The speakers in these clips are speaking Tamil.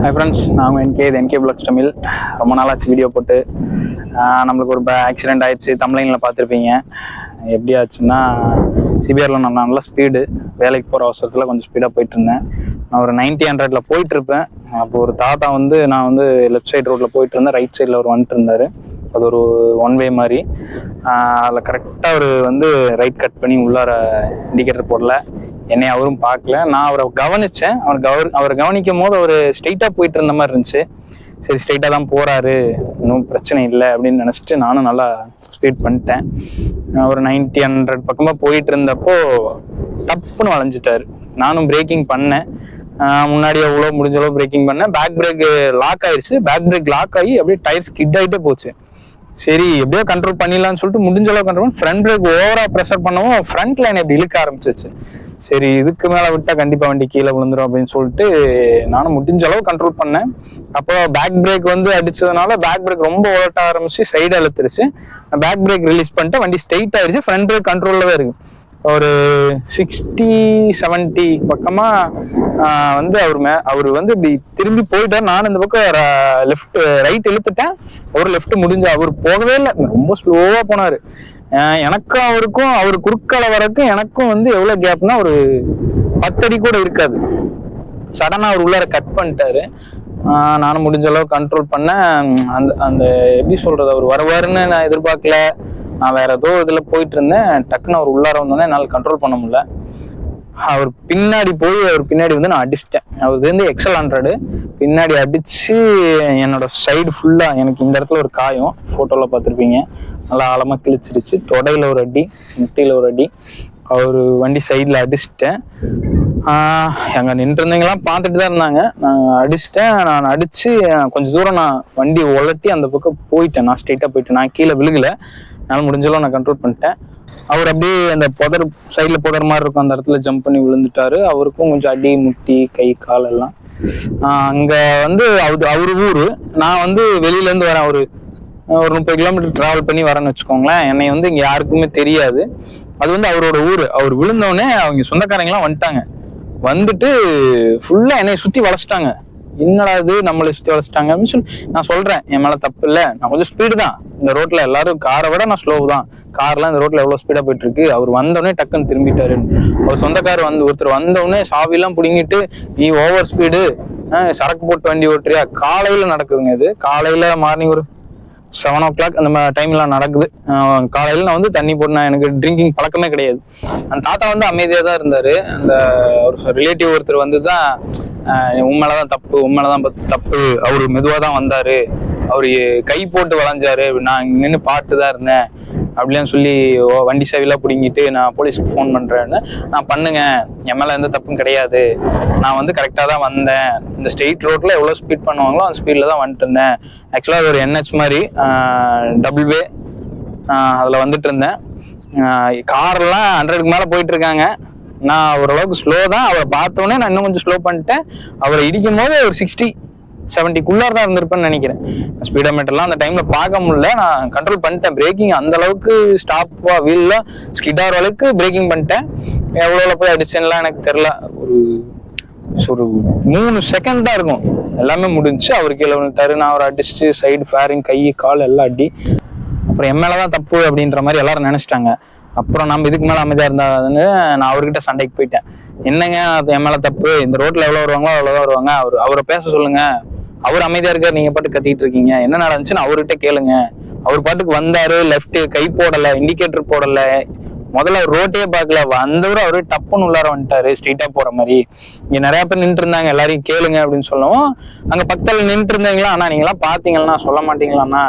ஹாய் ஃப்ரெண்ட்ஸ், நாங்கள் என்கே பிளாக்ஸ் தமிழ். ரொம்ப நாளாச்சு வீடியோ போட்டு. நம்மளுக்கு ஒரு ஆக்சிடெண்ட் ஆயிடுச்சு, தமிழ்லைனில் பார்த்துருப்பீங்க. எப்படி ஆச்சுன்னா, சிபிஆரில் நான் நல்லா ஸ்பீடு வேலைக்கு போகிற அவசரத்தில் கொஞ்சம் ஸ்பீடாக போயிட்டு இருந்தேன். நான் ஒரு 90-100 போயிட்டுருப்பேன். அப்போ ஒரு தாத்தா நான் லெஃப்ட் சைடு ரோட்டில் போயிட்டு இருந்தேன். ரைட் சைடில் ஒரு வந்துட்டு இருந்தார். அது ஒரு ஒன் வே மாதிரி. அதில் கரெக்டாக அவர் ரைட் கட் பண்ணி உள்ளார இண்டிகேட்டர் போடல. என்னை அவரும் பார்க்கல. நான் அவரை கவனிச்சேன். அவர் கவனிக்கும் போது அவர் ஸ்ட்ரெயிட்டாக போயிட்டு இருந்த மாதிரி இருந்துச்சு. சரி, ஸ்ட்ரெயிட்டாக தான் போறாரு, இன்னும் பிரச்சனை இல்லை அப்படின்னு நினச்சிட்டு நானும் நல்லா ஸ்பீட் பண்ணிட்டேன். ஒரு 90-100 பக்கமாக போயிட்டு இருந்தப்போ டப்புன்னு வளைஞ்சிட்டாரு. நானும் பிரேக்கிங் பண்ணேன். முன்னாடி எவ்வளோ முடிஞ்ச அளவு பிரேக்கிங் பண்ணேன். பேக் பிரேக் லாக் ஆயிடுச்சு. பேக் பிரேக் லாக் ஆகி அப்படியே டயர் ஸ்கிட் ஆகிட்டே போச்சு. சரி, எப்படியோ கண்ட்ரோல் பண்ணிடலான்னு சொல்லிட்டு முடிஞ்ச அளவு கண்ட்ரோல் பண்ணி ஃப்ரண்ட் பிரேக் ஓவரா ப்ரெஷர் பண்ணவும் ஃப்ரண்ட் லைன் எப்படி இழுக்க ஆரம்பிச்சிச்சு. சரி, இதுக்கு மேலே விட்டா கண்டிப்பா வண்டி கீழே விழுந்துரும் அப்படின்னு சொல்லிட்டு நானும் முடிஞ்ச அளவு கண்ட்ரோல் பண்ணேன். அப்போ பேக் பிரேக் அடிச்சதுனால பேக் பிரேக் ரொம்ப ஓட்ட ஆரம்பிச்சு சைடு அழுத்துருச்சு. பேக் பிரேக் ரிலீஸ் பண்ணிட்டு வண்டி ஸ்ட்ரெயிட் ஆயிடுச்சு. ஃப்ரண்ட் பிரேக் கண்ட்ரோல்ல தான் இருக்கு. ஒரு 60-70 பக்கமா அவர் இப்படி திரும்பி போயிட்டார். நானும் இந்த பக்கம் ரைட் இழுத்துட்டேன். அவர் லெஃப்ட் முடிஞ்சு அவர் போகவே இல்லை, ரொம்ப ஸ்லோவா போனாரு. எனக்கும் அவருக்கும் அவர் குறுக்கால வரைக்கும் எனக்கும் எவ்வளவு கேப்னா ஒரு 10 அடி கூட இருக்காது. சடனா அவர் உள்ளார கட் பண்ணிட்டாரு. நானும் முடிஞ்ச அளவு கண்ட்ரோல் பண்ணேன். அந்த எப்படி சொல்றது, அவர் வருவாருன்னு நான் எதிர்பார்க்கல. நான் வேற ஏதோ இதுல போயிட்டு இருந்தேன். டக்குன்னு அவர் உள்ளார வந்தோடனே என்னால் கண்ட்ரோல் பண்ண முடியல. அவர் பின்னாடி நான் அடிச்சிட்டேன். அவர் XL100 பின்னாடி அடிச்சு என்னோட சைடு ஃபுல்லா எனக்கு இந்த இடத்துல ஒரு காயம், போட்டோல பார்த்துருப்பீங்க. நல்லா ஆழமா கிழிச்சிருச்சு. தொடையில ஒரு அடி, முட்டியில ஒரு அடி. அவரு வண்டி சைட்ல அடிச்சிட்டேன். அங்க நின்று இருந்தவங்கலாம் பார்த்துட்டு தான் இருந்தாங்க. நான் அடிச்சிட்டேன். நான் அடிச்சு கொஞ்சம் தூரம் நான் வண்டி உலட்டி அந்த பக்கம் போயிட்டேன். நான் ஸ்ட்ரெயிட்டா போயிட்டேன். நான் கீழே விழுகல. என்னால் முடிஞ்சளவு நான் கண்ட்ரோல் பண்ணிட்டேன். அவர் அப்படியே அந்த சைட்ல புதர் மாதிரி இருக்கும், அந்த இடத்துல ஜம்ப் பண்ணி விழுந்துட்டாரு. அவருக்கும் கொஞ்சம் அடி, முட்டி, கை, கால் எல்லாம். அங்க அவரு ஊரு. நான் வெளியில இருந்து வரேன். ஒரு 30 கிலோமீட்டர் டிராவல் பண்ணி வரேன்னு வச்சுக்கோங்களேன். என்னை இங்க யாருக்குமே தெரியாது. அது அவரோட ஊரு. அவர் விழுந்தோடனே அவங்க சொந்தக்காரங்க எல்லாம் வந்துட்டு ஃபுல்லா என்னை சுத்தி வளைச்சிட்டாங்க. என்னடா இது, நம்மளை சுத்தி வளைச்சிட்டாங்க அப்படின்னு சொல்லி நான் சொல்றேன், என் மேல தப்பு இல்லை, நான் கொஞ்சம் ஸ்பீடு தான். இந்த ரோட்ல எல்லாரும் காரை விட நான் ஸ்லோ தான். கார்லாம் இந்த ரோட்ல எவ்வளவு ஸ்பீடா போயிட்டு இருக்கு. அவர் வந்தோடனே டக்குன்னு திரும்பிட்டாரு. அவர் சொந்தக்கார் ஒருத்தர் வந்தோடனே சாவியெல்லாம் பிடிங்கிட்டு, நீ ஓவர் ஸ்பீடு, சரக்கு போட்டு வண்டி ஓட்டுறியா. காலையில நடக்குதுங்க இது. காலையில மார்னிங் ஒரு 7 o'clock அந்த டைம்லாம் நடக்குது. காலையில நான் தண்ணி போட்டு, எனக்கு ட்ரிங்கிங் பழக்கமே கிடையாது. அந்த தாத்தா அமைதியா தான் இருந்தாரு. அந்த ஒரு ரிலேட்டிவ் ஒருத்தர் தான் உண்மையிலதான் தப்பு, அவரு மெதுவா தான் வந்தாரு, அவரு கை போட்டு வளைஞ்சாரு, நான் நின்று பார்த்து தான் இருந்தேன் அப்படின்னு சொல்லி வண்டி சாவிலாம் பிடிங்கிட்டு நான் போலீஸ்க்கு ஃபோன் பண்றேன்னு. நான் பண்ணுங்க, என் மேல எந்த தப்பும் கிடையாது, நான் கரெக்டா தான் வந்தேன், இந்த ஸ்ட்ரெயிட் ரோட்ல எவ்வளவு ஸ்பீட் பண்ணுவாங்களோ அந்த ஸ்பீட்ல தான் வந்துட்டு இருந்தேன். ஆக்சுவலா அது ஒரு NH மாதிரி டபுள் வே, அதுல வந்துட்டு இருந்தேன். கார்லாம் 100க்கு மேல போயிட்டு இருக்காங்க. நான் ஓரளவுக்கு ஸ்லோ தான். அவரை பார்த்தோன்னே நான் இன்னும் கொஞ்சம் ஸ்லோ பண்ணிட்டேன். அவரை இடிக்கும் போது ஒரு 60-70 தான் இருந்திருப்பேன்னு நினைக்கிறேன். ஸ்பீடோமீட்டர்லாம் அந்த டைம்ல பார்க்க முடியல. நான் கண்ட்ரோல் பண்ணிட்டேன். பிரேக்கிங் அந்த அளவுக்கு ஸ்டாப்பா வீல்ல ஸ்கிட் ஆகிற அளவுக்கு பிரேக்கிங் பண்ணிட்டேன். எவ்வளோ போய் அடிச்சேன்லாம் எனக்கு தெரியல. ஒரு 3 செகண்ட் தான் இருக்கும், எல்லாமே முடிஞ்சு. அவர் கீழே விட்டாரு. நான் அவரை அடிச்சு சைடு ஃபேரிங், கை, கால் எல்லாம் அடி. அப்புறம் என் மேலதான் தப்பு அப்படின்ற மாதிரி எல்லாரும் நினைச்சிட்டாங்க. அப்புறம் நம்ம இதுக்கு மேல அமைதியா இருந்தாருன்னு நான் அவர்கிட்ட சண்டைக்கு போயிட்டேன். என்னங்க, என் மேல தப்பு, இந்த ரோட்ல எவ்வளவு வருவாங்களோ அவ்வளவுதான் வருவாங்க, அவரை பேச சொல்லுங்க, அவர் அமைதியா இருக்காரு, நீங்க பாட்டு கத்திட்டு இருக்கீங்க, என்ன நடந்துச்சுன்னு அவர்கிட்ட கேளுங்க. அவர் பாட்டுக்கு வந்தாரு, லெஃப்ட் கை போடல, இண்டிகேட்டர் போடல, முதல்ல ரோட்டே பார்க்கல, வந்தவரை அவரு டப்புன்னு உள்ளார வந்துட்டாரு ஸ்ட்ரெயிட்டா போற மாதிரி. இங்க நிறைய பேர் நின்று இருந்தாங்க, எல்லாரையும் கேளுங்க அப்படின்னு சொல்லவும் அங்க பக்கத்துல நின்று இருந்தீங்களா, ஆனா நீங்க எல்லாம் பாத்தீங்கன்னா சொல்ல மாட்டீங்களாண்ணா,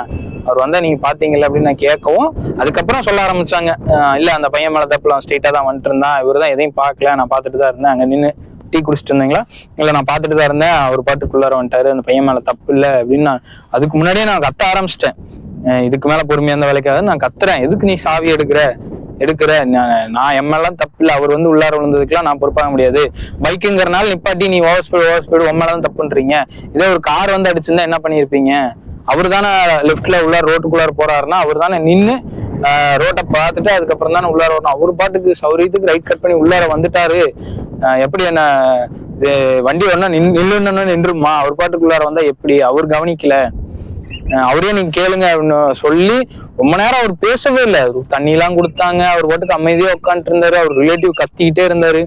அவர் நீங்க பாத்தீங்கல்ல அப்படின்னு நான் கேட்கவும் அதுக்கப்புறம் சொல்ல ஆரம்பிச்சாங்க, இல்ல அந்த பையன் மேல தப்புல ஸ்ட்ரெயிட்டா தான் வந்துட்டு இருந்தான், இவர் தான் எதையும் பார்க்கல, நான் பார்த்துட்டு தான் இருந்தேன், அங்க நின்று டீ குடிச்சிட்டு இருந்தீங்களா, இல்ல நான் பார்த்துட்டு தான் இருந்தேன், அவர் பாட்டுக்குள்ளார வந்துட்டாரு, அந்த பையன் மேல தப்பு இல்லை அப்படின்னு நான் அதுக்கு முன்னாடியே நான் கத்த ஆரம்பிச்சிட்டேன். இதுக்கு மேல பொறுமையா இருந்த வேலைக்காக நான் கத்துறேன், எதுக்கு நீ சாவி எடுக்கிற, நான் எம்எல்லாம் தப்பு இல்லை, அவர் உள்ளார விழுந்ததுக்குலாம் நான் பொறுப்பாக முடியாது, பைக்குங்கிறனால நிப்பாட்டி நீ ஓவர் ஸ்பீடு உண்மையில்தான் தப்புன்றீங்க, இதே ஒரு கார் அடிச்சிருந்தா என்ன பண்ணிருப்பீங்க, அவரு தானே லெஃப்ட்ல உள்ளார ரோட்டுக்குள்ளார போறாருன்னா அவர் தானே நின்று ரோட்டை பார்த்துட்டு அதுக்கப்புறம் தானே உள்ளார வரணும், அவரு பாட்டுக்கு சௌரியத்துக்கு ரைட் கட் பண்ணி உள்ளார வந்துட்டாரு, எப்படி என்ன இது வண்டி ஒன்னா நில்லுன்னு நின்றுமா, அவர் பாட்டுக்குள்ளார வந்தா எப்படி, அவர் கவனிக்கல, அவரே நீங்க கேளுங்க அப்படின்னு சொல்லி ரொம்ப நேரம் அவர் பேசவே இல்லை. தண்ணி எல்லாம் கொடுத்தாங்க, அவர் பாட்டுக்கு அமைதியா உட்காந்துட்டு இருந்தாரு. அவர் ரிலேட்டிவ் கத்திக்கிட்டே இருந்தாரு.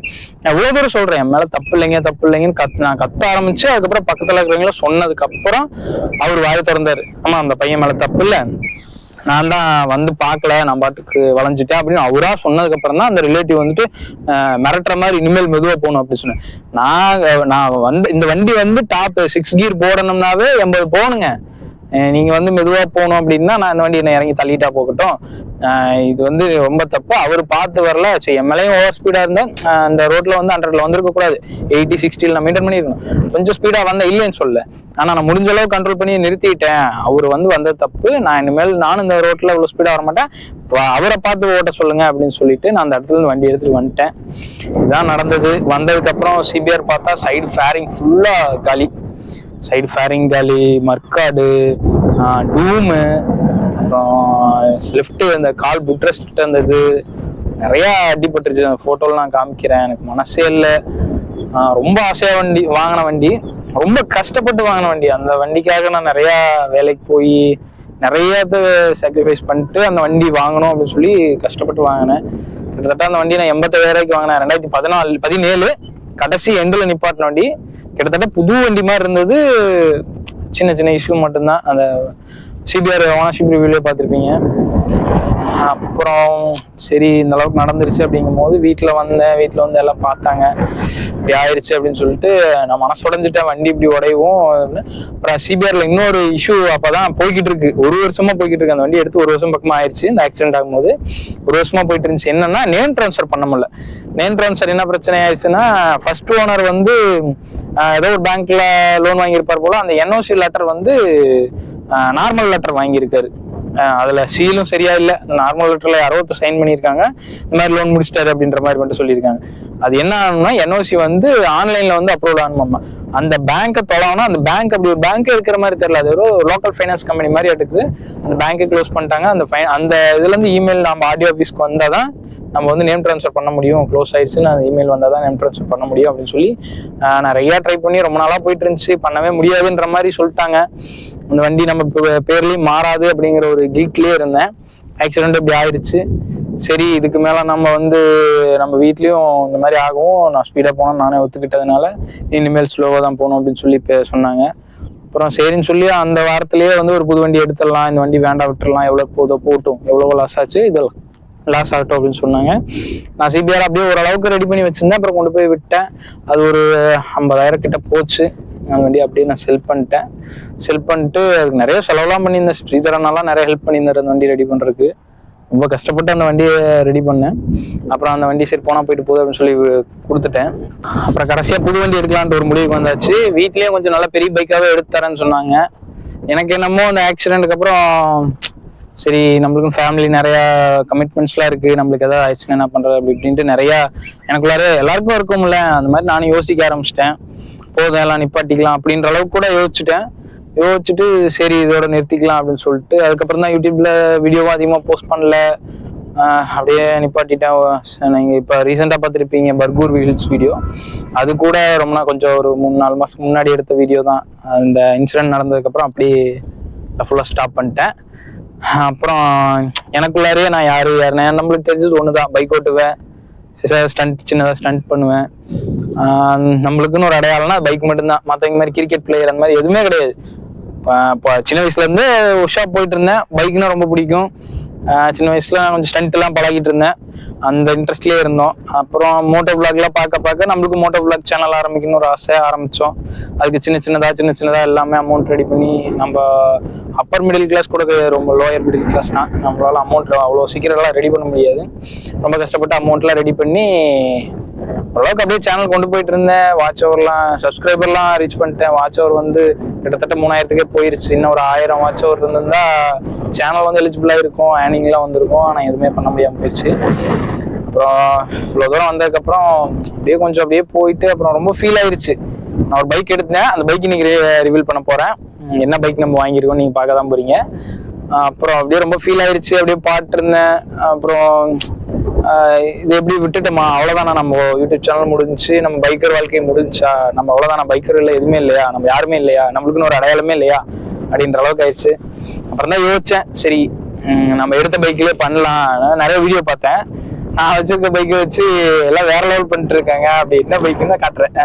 எவ்வளவு தூரம் சொல்றேன் என் மேல தப்பு இல்லைங்கன்னு நான் கத்த ஆரம்பிச்சு, அதுக்கப்புறம் பக்கத்துல இருக்கிறவங்கள சொன்னதுக்கு அப்புறம் அவர் வாயை திறந்தாரு. ஆமா அந்த பையன் மேல தப்பு இல்ல, நான் தான் வந்து பாக்கல, நான் பாட்டுக்கு வளைஞ்சிட்டேன் அப்படின்னு அவரா சொன்னதுக்கு அப்புறம் தான் அந்த ரிலேட்டிவ் வந்துட்டு மிரட்டுற மாதிரி இனிமேல் மெதுவா போகணும் அப்படின்னு சொன்னேன். நான் வந்து இந்த வண்டி வந்து டாப் 6 கீர் போடணும்னாவே 80 போகணுங்க. நீங்க வந்து மெதுவா போகணும் அப்படின்னா நான் இந்த வண்டி என்ன இறங்கி தள்ளிட்டா போகட்டும், இது வந்து ரொம்ப தப்பு. அவர் பார்த்து வரல, எம்எல்ஏயும் ஓவர் ஸ்பீடா இருந்தா அந்த ரோட்ல வந்து 100ல வந்திருக்க கூடாது, 80 60 நான் மெயின்டைன் பண்ணிருக்கணும். கொஞ்சம் ஸ்பீடா வந்தா இல்லைன்னு சொல்ல, ஆனா நான் முடிஞ்ச அளவு கண்ட்ரோல் பண்ணி நிறுத்திட்டேன். அவர் வந்து வந்தது தப்பு, நான் இனிமேல் நானும் இந்த ரோட்ல இவ்வளவு ஸ்பீடா வர மாட்டேன், அவரை பார்த்து ஓட்ட சொல்லுங்க அப்படின்னு சொல்லிட்டு நான் அந்த இடத்துல இருந்து வண்டி எடுத்துட்டு வந்துட்டேன். இதுதான் நடந்தது. வந்ததுக்கு அப்புறம் சிபிஆர் பார்த்தா சைடு ஃபேரிங் ஃபுல்லா காலி, சைடு ஃபேரிங் காலி, மர்க்காடு, டூமு, அப்புறம் லெஃப்ட் அந்த கால் புட்ரெஸ்ட் இருந்தது, நிறைய அடிபட்டுருச்சு. அந்த போட்டோல நான் காமிக்கிறேன், எனக்கு மனசே இல்லை. ரொம்ப ஆசையா வாங்கின வண்டி, ரொம்ப கஷ்டப்பட்டு வாங்கின வண்டி. அந்த வண்டிக்காக நான் நிறைய வேலைக்கு போய் நிறைய சாக்ரிஃபைஸ் பண்ணிட்டு அந்த வண்டி வாங்கணும் அப்படின்னு சொல்லி கஷ்டப்பட்டு வாங்கினேன். கிட்டத்தட்ட அந்த வண்டி நான் 85,000 வாங்கினேன். 2017 கடைசி எண்டில் நிப்பாட்டின வண்டி. கிட்டத்தட்ட புது வண்டி மாதிரி இருந்தது. சின்ன சின்ன இஷ்யூ மட்டும்தான். அந்த சிபிஆர் ஓனர்ஷிப் ரிவ்யூலே பார்த்துருப்பீங்க. அப்புறம் சரி இந்த அளவுக்கு நடந்துருச்சு அப்படிங்கும் போது வீட்டில் வந்து எல்லாம் பார்த்தாங்க, இப்படி ஆயிடுச்சு அப்படின்னு சொல்லிட்டு நான் மனசு உடைஞ்சிட்டேன். வண்டி இப்படி உடையவும் அப்புறம் சிபிஆர்ல இன்னொரு இஷ்யூ அப்பதான் போய்கிட்டு இருக்கு, 1 வருஷமா போய்கிட்டு இருக்கு. அந்த வண்டி எடுத்து 1 வருஷம் பக்கமா ஆயிடுச்சு. இந்த ஆக்சிடென்ட் ஆகும்போது 1 வருஷமா போயிட்டு இருந்துச்சு. என்னன்னா நேம் டிரான்ஸ்ஃபர் பண்ண முடியல. நேம் டிரான்ஸ்ஃபர் என்ன பிரச்சனை ஆயிடுச்சுன்னா, ஃபர்ஸ்ட் ஓனர் வந்து ஏதோ ஒரு பேங்க்ல லோன் வாங்கியிருப்பார் போல, அந்த என்ஓசி லெட்டர் வந்து நார்மல் லெட்டர் வாங்கியிருக்காரு. அதுல சீலும் சரியா இல்ல, நார்மல் லெட்டர்ல யாரோ சைன் பண்ணியிருக்காங்க, இந்த மாதிரி லோன் முடிச்சிட்டாரு அப்படின்ற மாதிரி மட்டும் சொல்லியிருக்காங்க. அது என்ன ஆகணும்னா என்ஓசி வந்து ஆன்லைன்ல வந்து அப்ரூவல் ஆகணுமாமா. அந்த பேங்கை தொலைவனா, அந்த பேங்க் அப்படி ஒரு பேங்க் இருக்கிற மாதிரி தெரியல, அது ஒரு லோக்கல் ஃபைனான்ஸ் கம்பெனி மாதிரி எடுக்குது. அந்த பேங்கை க்ளோஸ் பண்ணிட்டாங்க. அந்த இதுல இருந்து இமெயில் நம்ம ஆர்டிஓ ஆஃபீஸ்க்கு வந்தாதான் நம்ம வந்து நேம் ட்ரான்ஸ்ஃபர் பண்ண முடியும், க்ளோஸ் ஆயிடுச்சுன்னு அந்த இமெயில் வந்தால் தான் நேம் ட்ரான்ஸ்ஃபர் பண்ண முடியும் அப்படின்னு சொல்லி நிறையா ட்ரை பண்ணி ரொம்ப நாளாக போயிட்டு இருந்துச்சு. பண்ணவே முடியாதுன்ற மாதிரி சொல்லிட்டாங்க. அந்த வண்டி நம்ம பேர்லேயும் மாறாது அப்படிங்கிற ஒரு கில்ட்லேயே இருந்தேன். ஆக்சிடென்ட் இப்படி ஆயிடுச்சு. சரி இதுக்கு மேலே நம்ம வீட்லேயும் இந்த மாதிரி ஆகும், நான் ஸ்பீடாக போனோம் நானே ஒத்துக்கிட்டதுனால இனிமேல் ஸ்லோவாக தான் போகணும் அப்படின்னு சொல்லி சொன்னாங்க. அப்புறம் சரின்னு சொல்லி அந்த வாரத்திலேயே வந்து ஒரு புது வண்டி எடுத்துடலாம், இந்த வண்டி வேண்டாம் விட்டுடலாம், எவ்வளோ போட்டும், எவ்வளோ லாஸ் ஆச்சு, இதெல்லாம் லாஸ் ஆகட்டும் அப்படின்னு சொன்னாங்க. நான் சிபிஆர் அப்படியே ஓரளவுக்கு ரெடி பண்ணி வச்சிருந்தேன். அப்புறம் கொண்டு போய் விட்டேன். அது ஒரு 50,000 கிட்ட போச்சு. அந்த வண்டி அப்படியே நான் செல் பண்ணிட்டேன். செல் பண்ணிட்டு அதுக்கு நிறைய செலவெல்லாம் பண்ணியிருந்தேன். ஸ்ரீதரனாலாம் நிறைய ஹெல்ப் பண்ணியிருந்தார் அந்த வண்டி ரெடி பண்ணுறதுக்கு. ரொம்ப கஷ்டப்பட்டு அந்த வண்டியை ரெடி பண்ணேன். அப்புறம் அந்த வண்டி சரி போனால் போயிட்டு போகுது அப்படின்னு சொல்லி கொடுத்துட்டேன். அப்புறம் கடைசியாக புது வண்டி எடுக்கலான்ட்டு ஒரு முடிவுக்கு வந்தாச்சு. வீட்லேயும் கொஞ்சம் நல்லா பெரிய பைக்காகவே எடுத்து தரேன்னு சொன்னாங்க. எனக்கு என்னமோ அந்த ஆக்சிடென்ட்டுக்கு அப்புறம் சரி நம்மளுக்கும் ஃபேமிலி நிறையா கமிட்மெண்ட்ஸ்லாம் இருக்குது, நம்மளுக்கு எதாவது ஆயிடுச்சுன்னா என்ன பண்ணுறது அப்படி இப்படின்ட்டு நிறையா எனக்குள்ளார எல்லாருக்கும் இருக்கும்ல, அந்த மாதிரி நானும் யோசிக்க ஆரம்பிச்சிட்டேன். போதும் எல்லாம் நிப்பாட்டிக்கலாம் அப்படின்ற அளவுக்கு கூட யோசிச்சுட்டு சரி இதோட நிறுத்திக்கலாம் அப்படின்னு சொல்லிட்டு அதுக்கப்புறம் தான் யூடியூப்ல வீடியோவும் அதிகமாக போஸ்ட் பண்ணல, அப்படியே நிப்பாட்டிட்டேன். நீங்கள் இப்போ ரீசெண்டாக பார்த்துருப்பீங்க பர்கூர் ஹில்ஸ் வீடியோ, அது கூட ரொம்ப கொஞ்சம் ஒரு 3-4 மாதத்துக்கு முன்னாடி எடுத்த வீடியோ தான். அந்த இன்சிடென்ட் நடந்ததுக்கப்புறம் அப்படியே ஃபுல்லாக ஸ்டாப் பண்ணிட்டேன். அப்புறம் எனக்குள்ளாரே நான் யாருன்னா நம்மளுக்கு தெரிஞ்சது ஒண்ணுதான், பைக் ஓட்டுவேன், சின்னதாக ஸ்டண்ட் பண்ணுவேன். நம்மளுக்குன்னு ஒரு அடையாளம்னா பைக் மட்டும்தான். மற்றவங்க மாதிரி கிரிக்கெட் பிளேயர் அந்த மாதிரி எதுவுமே கிடையாது. சின்ன வயசுல இருந்து ஒர்க் ஷாப் போயிட்டு இருந்தேன். பைக்னா ரொம்ப பிடிக்கும். சின்ன வயசுல கொஞ்சம் ஸ்டண்ட் எல்லாம் பழகிட்டு இருந்தேன். அந்த இன்ட்ரெஸ்ட்லயே இருந்தோம். அப்புறம் மோட்டோ விளாக்லாம் பார்க்க நம்மளுக்கு மோட்டோ விளாக் சேனல் ஆரம்பிக்கணும்னு ஒரு ஆசை ஆரம்பிச்சோம். அதுக்கு சின்ன சின்னதா எல்லாமே அமௌண்ட் ரெடி பண்ணி, நம்ம அப்பர் மிடில் கிளாஸ் கூட ரொம்ப லோயர் மிடில் கிளாஸ் தான், நம்மளால அமௌண்ட் அவ்வளோ சீக்கிரம் ரெடி பண்ண முடியாது. ரொம்ப கஷ்டப்பட்டு அமௌண்ட்லாம் ரெடி பண்ணி ஓரளவுக்கு அப்படியே சேனல் கொண்டு போயிட்டு இருந்தேன். வாட்ச் ஓவர்லாம் சப்ஸ்கிரைபர்லாம் ரீச் பண்ணிட்டேன். வாட்ச் ஓவர் வந்து கிட்டத்தட்ட 3000க்கே போயிருச்சு. இன்னும் ஒரு 1000 வாட்ச் ஓவர் இருந்திருந்தா சேனல் வந்து எலிஜிபிளா இருக்கும், ஏர்னிங்லாம் வந்திருக்கும். ஆனால் எதுவுமே பண்ண முடியாமல் போயிடுச்சு. அப்புறம் இவ்வளோ தூரம் வந்ததுக்கப்புறம் அப்படியே போயிட்டு அப்புறம் ரொம்ப ஃபீல் ஆயிடுச்சு. நான் ஒரு பைக் எடுத்தேன். அந்த பைக் இன்னைக்கு ரிவீல் பண்ண போறேன். என்ன பைக் நம்ம வாங்கியிருக்கோம் நீங்க பார்க்க தான் போறீங்க. அப்புறம் அப்படியே ரொம்ப ஃபீல் ஆயிடுச்சு. அப்படியே பாட்டு இருந்தேன். அப்புறம் இது எப்படி விட்டுட்டோமா, அவ்வளோதானா நம்ம யூடியூப் சேனல் முடிஞ்சு, நம்ம பைக்கர் வாழ்க்கை முடிஞ்சா, நம்ம அவ்வளோதானா, பைக்கர் இல்லை எதுவுமே இல்லையா, நம்ம யாருமே இல்லையா, நம்மளுக்குன்னு ஒரு அடையாளமே இல்லையா அப்படின்ற அளவுக்கு ஆயிடுச்சு. அப்புறம் தான் யோசிச்சேன், சரி நம்ம எடுத்த பைக்லேயே பண்ணலாம். நிறைய வீடியோ பார்த்தேன். நான் வச்சிருக்க பைக்கை வச்சு எல்லாம் வேற லெவல் பண்ணிட்டு இருக்காங்க. அப்படி என்ன பைக்குன்னு தான் காட்டுறேன்.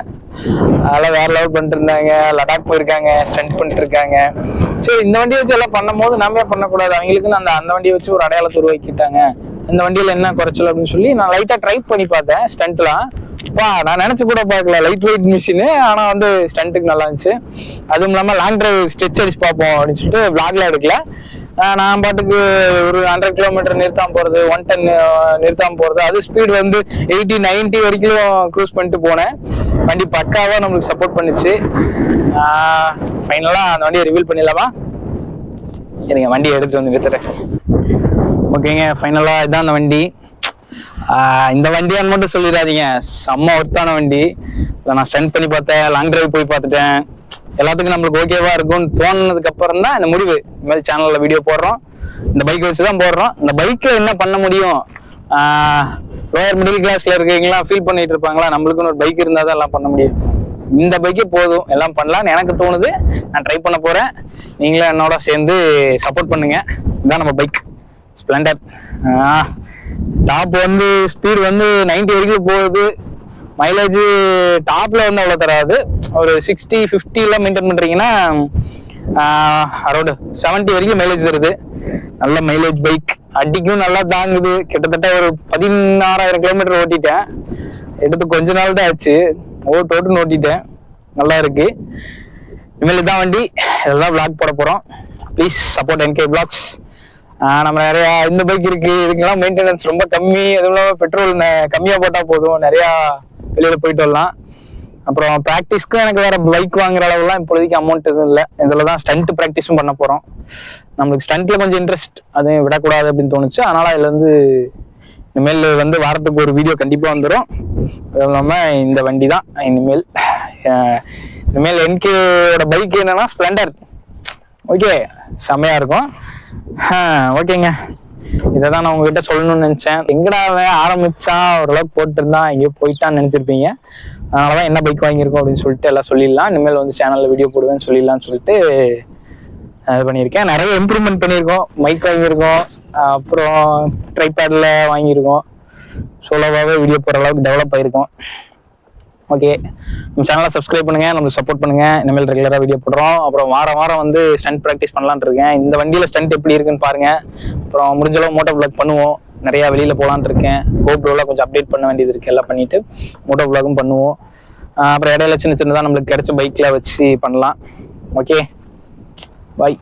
அதெல்லாம் வேற லெவல் பண்ணிட்டு இருந்தாங்க. லடாக் போயிருக்காங்க, ஸ்டண்ட் பண்ணிட்டு இருக்காங்க. சரி, இந்த வண்டியை வச்சு எல்லாம் பண்ணும் போது நாமே பண்ணக்கூடாது, அவங்களுக்குன்னு அந்த வண்டியை வச்சு ஒரு அடையாளத்தை உருவாக்கிட்டாங்க. இந்த வண்டியில என்ன குறைச்சல் அப்படின்னு சொல்லி நான் லைட்டா ட்ரை பண்ணி பார்த்தேன் ஸ்டண்ட்லாம். நான் நினைச்சு கூட பார்க்கல, லைட் வெயிட் மிஷின், ஆனா வந்து ஸ்டண்ட்டுக்கு நல்லா இருந்துச்சு. அதுவும் இல்லாம லாங் டிரைவ் ஸ்ட்ரெச் அடிச்சு பார்ப்போம் அப்படின்னு சொல்லிட்டு விளாக்ல எடுக்கல. நான் பாட்டுக்கு ஒரு 100 கிலோமீட்டர் நிறுத்தாம போறது, 110 நிறுத்தாம போறது, அது ஸ்பீட் வந்து 80-90 வரைக்கும் க்ரூஸ் பண்ணிட்டு போனேன். வண்டி பக்காவா நம்மளுக்கு சப்போர்ட் பண்ணுச்சு. ஃபைனலா அந்த வண்டியை ரிவீல் பண்ணிடலாமா? சரிங்க, வண்டியை எடுத்து வந்து வித்துறேன். ஓகேங்க, ஃபைனலா இதான் அந்த வண்டி. இந்த வண்டியான்னு மட்டும் சொல்லிடாதீங்க, செம்ம ஒர்த்தான வண்டி. நான் ஸ்டண்ட் பண்ணி பார்த்தேன், லாங் டிரைவ் போய் பார்த்துட்டேன். எல்லாத்துக்கும் நம்மளுக்கு ஓகேவா இருக்கும்னு தோணுனதுக்கு அப்புறம் தான் இந்த முடிவு. இனிமேல் சேனல்ல வீடியோ போடுறோம், இந்த பைக் வச்சுதான் போடுறோம். இந்த பைக்ல என்ன பண்ண முடியும், லோயர் மிடில் கிளாஸ்ல இருக்கீங்களா ஃபீல் பண்ணிட்டு இருப்பாங்களா, நம்மளுக்குன்னு ஒரு பைக் இருந்தா தான் எல்லாம் பண்ண முடியும். இந்த பைக்கே போதும், எல்லாம் பண்ணலாம்னு எனக்கு தோணுது. நான் ட்ரை பண்ண போறேன், நீங்களும் என்னோட சேர்ந்து சப்போர்ட் பண்ணுங்க. இதுதான் நம்ம பைக் ஸ்ப்ளெண்டர். டாப் வந்து ஸ்பீடு வந்து 90 வரைக்கும் போகுது. மைலேஜ் டாப்ல வந்து அவ்வளோ தராது, ஒரு 60-50 எல்லாம் மெயின்டைன் பண்றீங்கன்னா அரௌண்ட் 70 வரைக்கும் மைலேஜ் தருது. நல்ல மைலேஜ் பைக், அடிக்கும் நல்லா தாங்குது. கிட்டத்தட்ட ஒரு 16,000 கிலோமீட்டர் ஓட்டிட்டேன். எடுத்து கொஞ்ச நாள் தான் ஆச்சு, ஓட்டுன்னு ஓட்டிட்டேன். நல்லா இருக்கு. இனிமேல் தான் வண்டி இதெல்லாம் விளாக் போட போறோம். Please support NK Vlogs. நம்ம நிறைய இந்த பைக் இருக்கு, இதுக்கெல்லாம் மெயின்டெனன்ஸ் ரொம்ப கம்மி. அதுவும் இல்லாம பெட்ரோல் கம்மியா போட்டா போதும், நிறைய வெளியில போயிட்டு வரலாம். அப்புறம் ப்ராக்டிஸ்க்கும் எனக்கு வேற பைக் வாங்குற அளவுலாம் இப்போதைக்கு அமௌண்ட் எதுவும் இல்லை. இதுலதான் ஸ்டண்ட் ப்ராக்டிஸும் பண்ண போறோம். நம்மளுக்கு ஸ்டண்ட்ல கொஞ்சம் இன்ட்ரெஸ்ட், அதையும் விடக்கூடாது அப்படின்னு தோணுச்சு. அதனால இதுல இருந்து இனிமேல் வந்து வாரத்துக்கு ஒரு வீடியோ கண்டிப்பா வந்துடும். அதுவும் இல்லாம இந்த வண்டி தான் இனிமேல் NKயோட பைக் என்னன்னா ஸ்ப்ளெண்டர். ஓகே, செம்மையா இருக்கும். ஓகேங்க, இதைதான் நான் உங்ககிட்ட சொல்லணும்னு நினைச்சேன். எங்கடா ஆரம்பிச்சான், ஓரளவுக்கு போட்டு இருந்தான், எங்கேயோ போயிட்டான்னு நினைச்சிருப்பீங்க. அதனாலதான் என்ன பைக் வாங்கியிருக்கோம் அப்படின்னு சொல்லிட்டு எல்லாம் சொல்லிடலாம். இனிமேல் வந்து சேனல்ல வீடியோ போடுவேன்னு சொல்லிடலாம்னு சொல்லிட்டு இது பண்ணியிருக்கேன். நிறைய இம்ப்ரூவ்மெண்ட் பண்ணியிருக்கோம். மைக் வாங்கியிருக்கோம், அப்புறம் ட்ரைபேட்ல வாங்கியிருக்கோம். சோலோவாகவே வீடியோ போடுற அளவுக்கு டெவலப் ஆயிருக்கும். ஓகே, நம்ம சேனலை சப்ஸ்கிரைப் பண்ணுங்க, நம்மளுக்கு சப்போர்ட் பண்ணுங்க. இனிமேல் ரெகுலராக வீடியோ போடுறோம். அப்புறம் வாரம் வந்து ஸ்டண்ட் ப்ராக்டிஸ் பண்ணலான் இருக்கேன். இந்த வண்டியில ஸ்டண்ட் எப்படி இருக்குன்னு பாருங்க. அப்புறம் முடிஞ்சளவு மோட்டோ விளாக் பண்ணுவோம். நிறைய வெளியில போகலான் இருக்கேன். GoProல கொஞ்சம் அப்டேட் பண்ண வேண்டியது இருக்கு, எல்லாம் பண்ணிட்டு மோட்டோ விளாகும் பண்ணுவோம். அப்புறம் இடையில சின்னதாக நம்மளுக்கு கிடைச்ச பைக்ல வச்சு பண்ணலாம். ஓகே, பாய்.